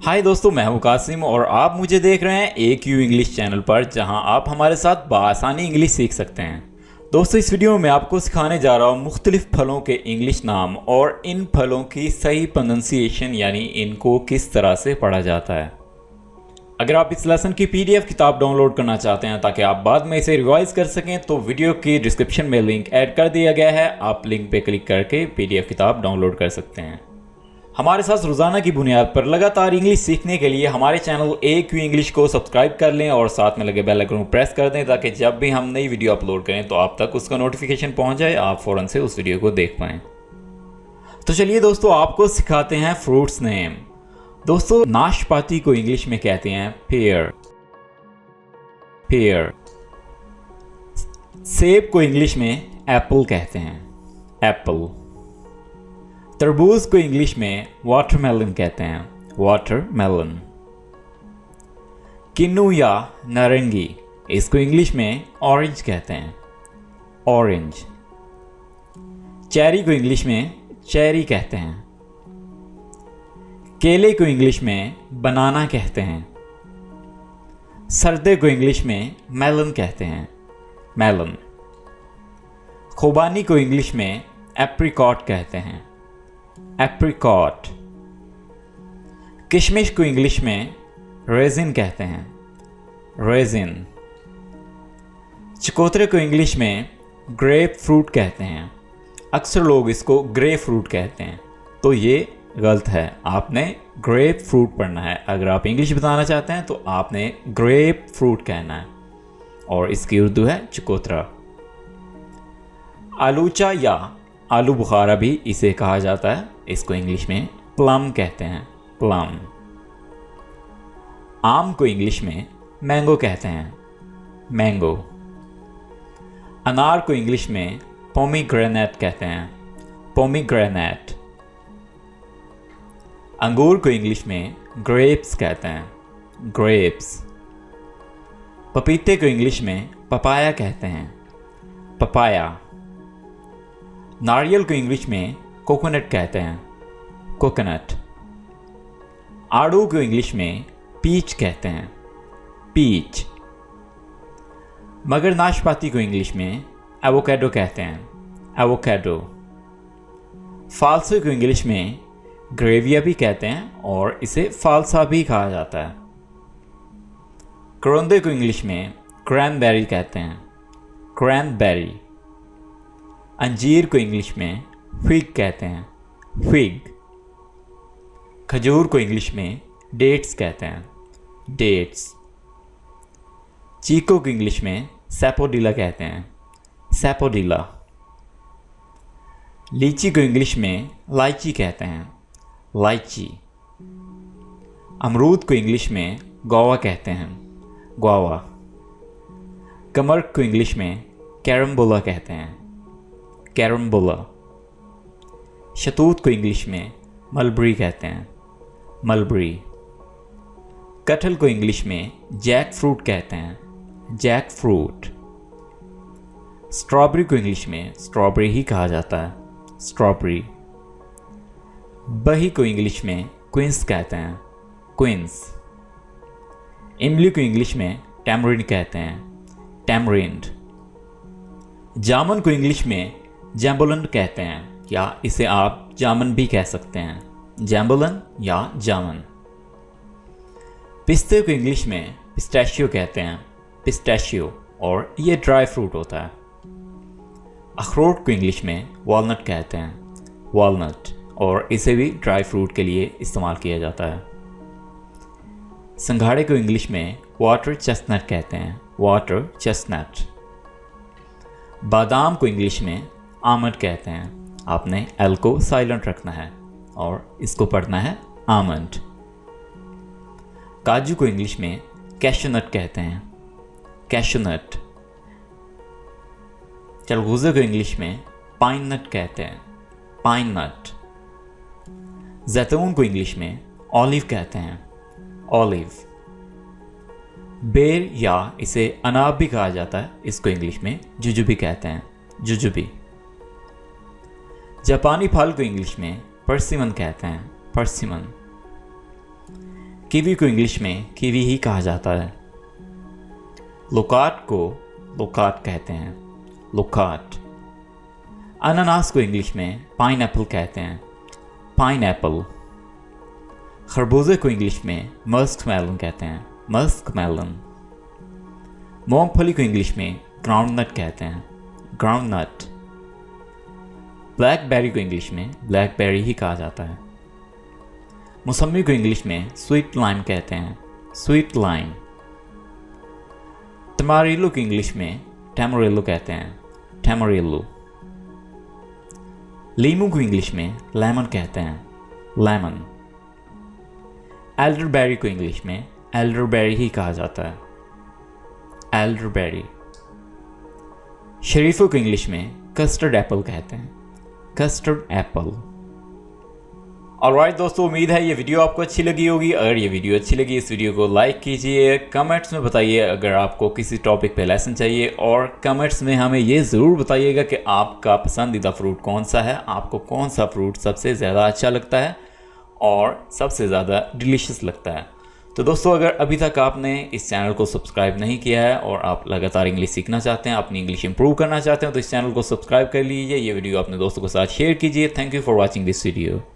हाय दोस्तों, मैं हूं कासिम और आप मुझे देख रहे हैं AQ इंग्लिश चैनल पर, जहां आप हमारे साथ बआसानी इंग्लिश सीख सकते हैं। दोस्तों, इस वीडियो में आपको सिखाने जा रहा हूं मुख्तलिफ फलों के इंग्लिश नाम और इन फलों की सही प्रोनंसिएशन, यानी इनको किस तरह से पढ़ा जाता है। अगर आप इस लेसन की PDF किताब डाउनलोड करना चाहते हैं ताकि आप बाद में इसे रिवाइज कर सकें, तो वीडियो की डिस्क्रिप्शन में लिंक ऐड कर दिया गया है। आप लिंक पे क्लिक करके PDF किताब डाउनलोड कर सकते हैं। हमारे साथ रोज़ाना की बुनियाद पर लगातार इंग्लिश सीखने के लिए हमारे चैनल AQ इंग्लिश को सब्सक्राइब कर लें और साथ में लगे बेल आइकन को प्रेस कर दें, ताकि जब भी हम नई वीडियो अपलोड करें तो आप तक उसका नोटिफिकेशन पहुंच जाए, आप फ़ौरन से उस वीडियो को देख पाएँ। तो चलिए दोस्तों, आपको सिखाते हैं फ्रूट्स नेम। दोस्तों, नाशपाती को इंग्लिश में कहते हैं पेयर। पेयर। सेब को इंग्लिश में एप्पल कहते हैं। एप्पल। तरबूज को इंग्लिश में वाटरमेलन कहते हैं। वाटरमेलन। किन्नू या नारंगी, इसको इंग्लिश में ऑरेंज कहते हैं। ऑरेंज। चेरी को इंग्लिश में चेरी कहते हैं। केले को इंग्लिश में बनाना कहते हैं। सरदे को इंग्लिश में मेलन कहते हैं। मेलन। खुबानी को इंग्लिश में एप्रिकॉट कहते हैं। एप्रिकॉट। किशमिश को इंग्लिश में रेजिन कहते हैं। रेजिन। चकोतरे को इंग्लिश में ग्रेप फ्रूट कहते हैं। अक्सर लोग इसको ग्रे फ्रूट कहते हैं, तो ये गलत है। आपने ग्रेप फ्रूट पढ़ना है। अगर आप इंग्लिश बताना चाहते हैं तो आपने ग्रेप फ्रूट कहना है, और इसकी उर्दू है चकोतरा। आलूचा या आलू बुखारा भी इसे कहा जाता है, इसको इंग्लिश में प्लम कहते हैं। प्लम। आम को इंग्लिश में मैंगो कहते हैं। मैंगो। अनार को इंग्लिश में पोमीग्रेनेट कहते हैं। पोमीग्रेनेट। अंगूर को इंग्लिश में ग्रेप्स कहते हैं। ग्रेप्स। पपीते को इंग्लिश में पपाया कहते हैं। पपाया। नारियल को इंग्लिश में कोकोनट कहते हैं। कोकोनट। आड़ू को इंग्लिश में पीच कहते हैं। पीच। मगर नाशपाती को इंग्लिश में एवोकाडो कहते हैं। एवोकाडो। फालसे को इंग्लिश में ग्रेविया भी कहते हैं और इसे फालसा भी कहा जाता है। करौंदे को इंग्लिश में क्रैनबेरी कहते हैं। क्रैनबेरी। अंजीर को इंग्लिश में फिग कहते हैं। फिग। खजूर को इंग्लिश में डेट्स कहते हैं। डेट्स। चीकू को इंग्लिश में सैपोडिला कहते हैं। सैपोडिला। लीची को इंग्लिश में लाइची कहते हैं। लाइची। अमरूद को इंग्लिश में गुआवा कहते हैं। गुआवा। कमर को इंग्लिश में कैरम्बोला कहते हैं। कैरम्बोला। शतूत को इंग्लिश में मलबरी कहते हैं। मलबरी। कटहल को इंग्लिश में जैक फ्रूट कहते हैं। Jackfruit. स्ट्रॉबेरी को इंग्लिश में स्ट्रॉबेरी ही कहा जाता है। स्ट्रॉबेरी। बही को इंग्लिश में क्विंस कहते हैं। क्विंस। इमली को इंग्लिश में टैमरिंड कहते हैं। टैमरिंड। जामुन को इंग्लिश में जैम्बुलन कहते हैं, या इसे आप जामन भी कह सकते हैं। जैम्बुलन या जामन। पिस्ते को इंग्लिश में पिस्टैशियो कहते हैं। पिस्टैशियो, और ये ड्राई फ्रूट होता है। अखरोट को इंग्लिश में वॉलनट कहते हैं। वॉलनट, और इसे भी ड्राई फ्रूट के लिए इस्तेमाल किया जाता है। संघाड़े को इंग्लिश में वाटर चेस्टनट कहते हैं। Water chestnut. बादाम को इंग्लिश में आमंड कहते हैं। आपने एल को साइलेंट रखना है और इसको पढ़ना है आमंड। काजू को इंग्लिश में कैशनट कहते हैं। कैशनट। चलगूजे को इंग्लिश में पाइन नट कहते हैं। पाइन नट। जैतून को इंग्लिश में ऑलिव कहते हैं। ऑलिव। बेर, या इसे अनाब भी कहा जाता है, इसको इंग्लिश में जुजुबी कहते हैं। जुजुबी। जापानी फल को इंग्लिश में पर्सिमन कहते हैं। पर्सिमन। कीवी को इंग्लिश में कीवी ही कहा जाता है। लोकाट को लोकाट कहते हैं, लोकाट। अनानास को इंग्लिश में पाइनएप्पल कहते हैं, पाइनएप्पल। खरबूजे को इंग्लिश में मस्क मेलन कहते हैं, मस्क मेलन। मूंगफली को इंग्लिश में ग्राउंडनट कहते हैं, ग्राउंडनट। ब्लैकबेरी को इंग्लिश में ब्लैकबेरी ही कहा जाता है। मौसमी को इंग्लिश में स्वीट लाइम कहते हैं, स्वीट लाइम। टमारिलो को इंग्लिश में टैमरिलो कहते हैं, टैमरिलो। लीमू को इंग्लिश में लेमन कहते हैं, लेमन। एल्डरबेरी को इंग्लिश में एल्डरबेरी ही कहा जाता है, एल्डरबेरी। शरीफों को इंग्लिश में कस्टर्ड एप्पल कहते हैं, कस्टर्ड एप्पल। ऑलराइट दोस्तों, उम्मीद है ये वीडियो आपको अच्छी लगी होगी। अगर ये वीडियो अच्छी लगी, इस वीडियो को लाइक कीजिए, कमेंट्स में बताइए अगर आपको किसी टॉपिक पे लेसन चाहिए, और कमेंट्स में हमें ये ज़रूर बताइएगा कि आपका पसंदीदा फ्रूट कौन सा है, आपको कौन सा फ्रूट सबसे ज़्यादा अच्छा लगता है और सबसे ज़्यादा डिलीशियस लगता है। तो दोस्तों, अगर अभी तक आपने इस चैनल को सब्सक्राइब नहीं किया है और आप लगातार इंग्लिश सीखना चाहते हैं, अपनी इंग्लिश इंप्रूव करना चाहते हैं, तो इस चैनल को सब्सक्राइब कर लीजिए। ये वीडियो अपने दोस्तों के साथ शेयर कीजिए। Thank you for watching this video.